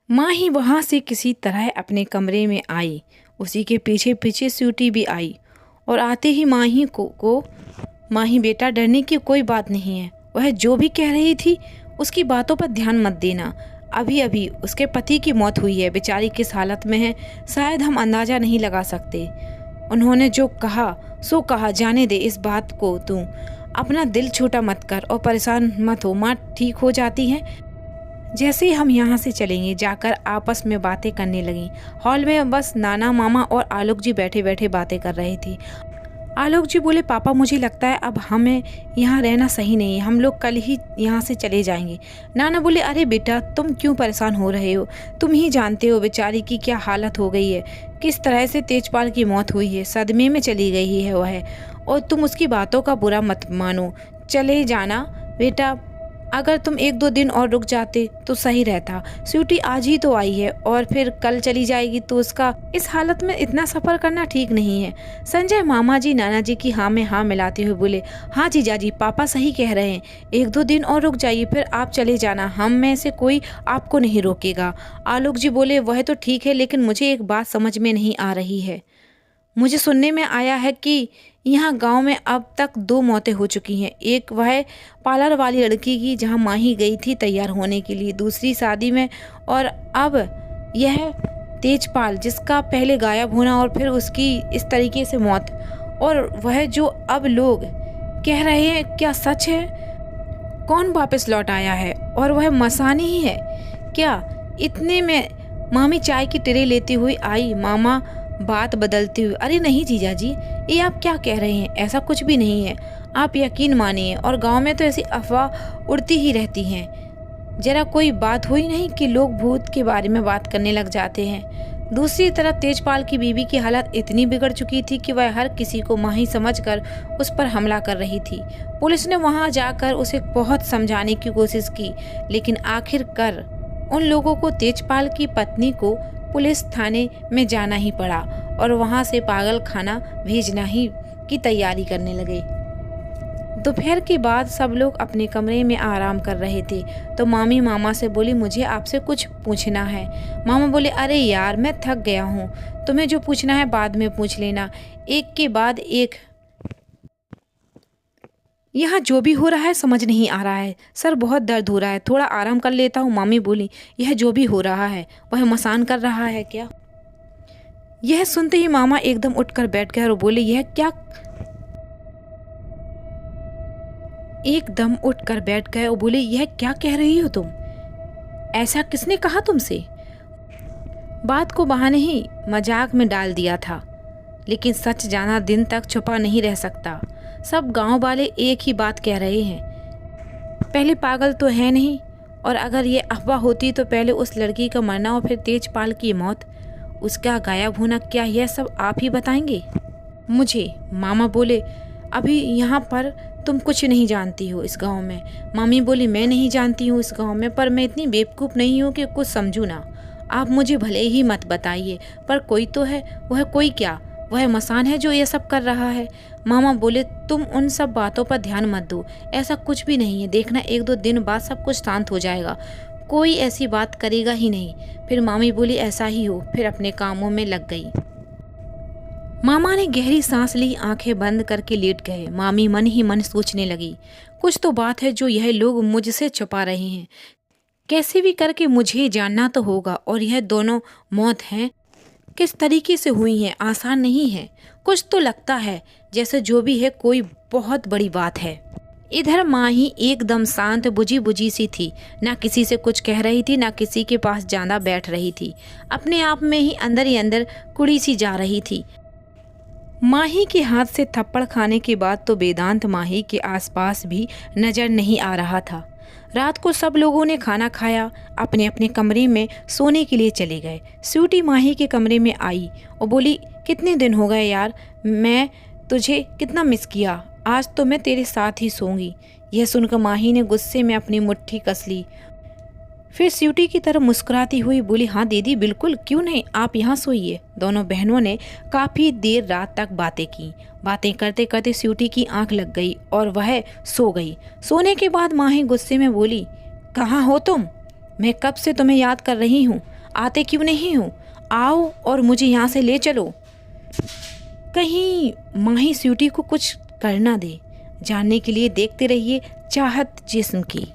माँ ही वहाँ से किसी तरह अपने कमरे में आई। उसी के पीछे पीछे स्वीटी भी आई और आते ही माही को माही बेटा, डरने की कोई बात नहीं है। वह जो भी कह रही थी उसकी बातों पर ध्यान मत देना। अभी अभी उसके पति की मौत हुई है, बेचारी किस हालत में है शायद हम अंदाजा नहीं लगा सकते। उन्होंने जो कहा सो कहा, जाने दे इस बात को। तू अपना दिल छोटा मत कर और परेशान मत हो, माँ ठीक हो जाती है। जैसे ही हम यहाँ से चलेंगे जाकर आपस में बातें करने लगी। हॉल में बस नाना, मामा और आलोक जी बैठे बैठे बातें कर रहे थे। आलोक जी बोले, पापा मुझे लगता है अब हमें यहाँ रहना सही नहीं है, हम लोग कल ही यहाँ से चले जाएंगे। नाना बोले, अरे बेटा तुम क्यों परेशान हो रहे हो, तुम ही जानते हो बेचारी की क्या हालत हो गई है, किस तरह से तेजपाल की मौत हुई है, सदमे में चली गई है वह, और तुम उसकी बातों का बुरा मत मानो। चले जाना बेटा, अगर तुम 1-2 दिन और रुक जाते तो सही रहता। स्वीटी आज ही तो आई है और फिर कल चली जाएगी, तो उसका इस हालत में इतना सफ़र करना ठीक नहीं है। संजय मामा जी नाना जी की हाँ में हाँ मिलाते हुए बोले, हाँ जीजा जी, पापा सही कह रहे हैं, 1-2 दिन और रुक जाइए फिर आप चले जाना, हम में से कोई आपको नहीं रोकेगा। आलोक जी बोले, वह तो ठीक है, लेकिन मुझे एक बात समझ में नहीं आ रही है। मुझे सुनने में आया है कि यहाँ गांव में अब तक 2 मौतें हो चुकी हैं। एक वह पार्लर वाली लड़की की जहाँ माही गई थी तैयार होने के लिए दूसरी शादी में, और अब यह तेजपाल जिसका पहले गायब होना और फिर उसकी इस तरीके से मौत। और वह जो अब लोग कह रहे हैं क्या सच है? कौन वापस लौट आया है और वह मसानी ही है क्या? इतने में मामी चाय की ट्रे लेती हुई आई। मामा बात बदलती हुई, अरे नहीं जीजा जी, ये आप क्या कह रहे हैं, ऐसा कुछ भी नहीं है, आप यकीन मानिए। और गांव में तो ऐसी अफवाह उड़ती ही रहती हैं, जरा कोई बात हुई नहीं कि लोग भूत के बारे में बात करने लग जाते हैं। दूसरी तरफ तेजपाल की बीवी की हालत इतनी बिगड़ चुकी थी कि वह हर किसी को माही समझकर उस पर हमला कर रही थी। पुलिस ने वहां जाकर उसे बहुत समझाने की कोशिश की, लेकिन आखिरकार उन लोगों को तेजपाल की पत्नी को पुलिस थाने में जाना ही पड़ा और वहां से पागल खाना भेजना ही की तैयारी करने लगे। दोपहर के बाद सब लोग अपने कमरे में आराम कर रहे थे तो मामी मामा से बोली, मुझे आपसे कुछ पूछना है। मामा बोले, अरे यार मैं थक गया हूँ, तुम्हें जो पूछना है बाद में पूछ लेना, एक के बाद एक। यहाँ जो भी हो रहा है समझ नहीं आ रहा है, सर बहुत दर्द हो रहा है, थोड़ा आराम कर लेता हूँ। मामी बोली, यह जो भी हो रहा है वह मसान कर रहा है क्या? यह सुनते ही मामा एकदम उठकर बैठ गए और बोले, यह क्या? एकदम उठकर बैठ गए और बोले, यह क्या कह रही हो तुम? ऐसा किसने कहा तुमसे? बात को बहाने ही मजाक में डाल दिया था, लेकिन सच जाना दिन तक छुपा नहीं रह सकता। सब गांव वाले एक ही बात कह रहे हैं, पहले पागल तो है नहीं, और अगर ये अफवाह होती तो पहले उस लड़की का मरना और फिर तेजपाल की मौत, उसका गायब होना, क्या यह सब आप ही बताएंगे मुझे? मामा बोले, अभी यहाँ पर तुम कुछ नहीं जानती हो इस गांव में। मामी बोली, मैं नहीं जानती हूँ इस गांव में, पर मैं इतनी बेवकूफ़ नहीं हूँ कि कुछ समझूँ ना। आप मुझे भले ही मत बताइए, पर कोई तो है। वह कोई क्या? वह मसान है जो ये सब कर रहा है। मामा बोले, तुम उन सब बातों पर ध्यान मत दो, ऐसा कुछ भी नहीं है, देखना 1-2 दिन बाद सब कुछ शांत हो जाएगा, कोई ऐसी बात करेगा ही नहीं। फिर मामी बोली, ऐसा ही हो, फिर अपने कामों में लग गई। मामा ने गहरी सांस ली, आंखें बंद करके लेट गए। मामी मन ही मन सोचने लगी, कुछ तो बात है जो यह लोग मुझसे छुपा रहे हैं, कैसे भी करके मुझे जानना तो होगा। और यह दोनों मौत हैं किस तरीके से हुई हैं, आसान नहीं है। कुछ तो लगता है जैसे जो भी है कोई बहुत बड़ी बात है। इधर माँ ही एकदम शांत बुझी बुझी सी थी, ना किसी से कुछ कह रही थी, ना किसी के पास ज्यादा बैठ रही थी, अपने आप में ही अंदर कुड़ी सी जा रही थी। माही के हाथ से थप्पड़ खाने के बाद तो वेदांत माही के आसपास भी नजर नहीं आ रहा था। रात को सब लोगों ने खाना खाया, अपने अपने कमरे में सोने के लिए चले गए। स्वीटी माही के कमरे में आई और बोली, कितने दिन हो गए यार, मैं तुझे कितना मिस किया, आज तो मैं तेरे साथ ही सोऊंगी। यह सुनकर माही ने गुस्से में अपनी मुट्ठी कस ली, फिर स्वीटी की तरफ मुस्कुराती हुई बोली, हाँ दीदी बिल्कुल, क्यों नहीं, आप यहाँ सोइए। दोनों बहनों ने काफ़ी देर रात तक बातें की। बातें करते करते स्वीटी की आंख लग गई और वह सो गई। सोने के बाद माही गुस्से में बोली, कहाँ हो तुम? मैं कब से तुम्हें याद कर रही हूँ, आते क्यों नहीं हो? आओ और मुझे यहाँ से ले चलो। कहीं माही स्वीटी को कुछ करना दे। जानने के लिए देखते रहिए चाहत जिस्म की।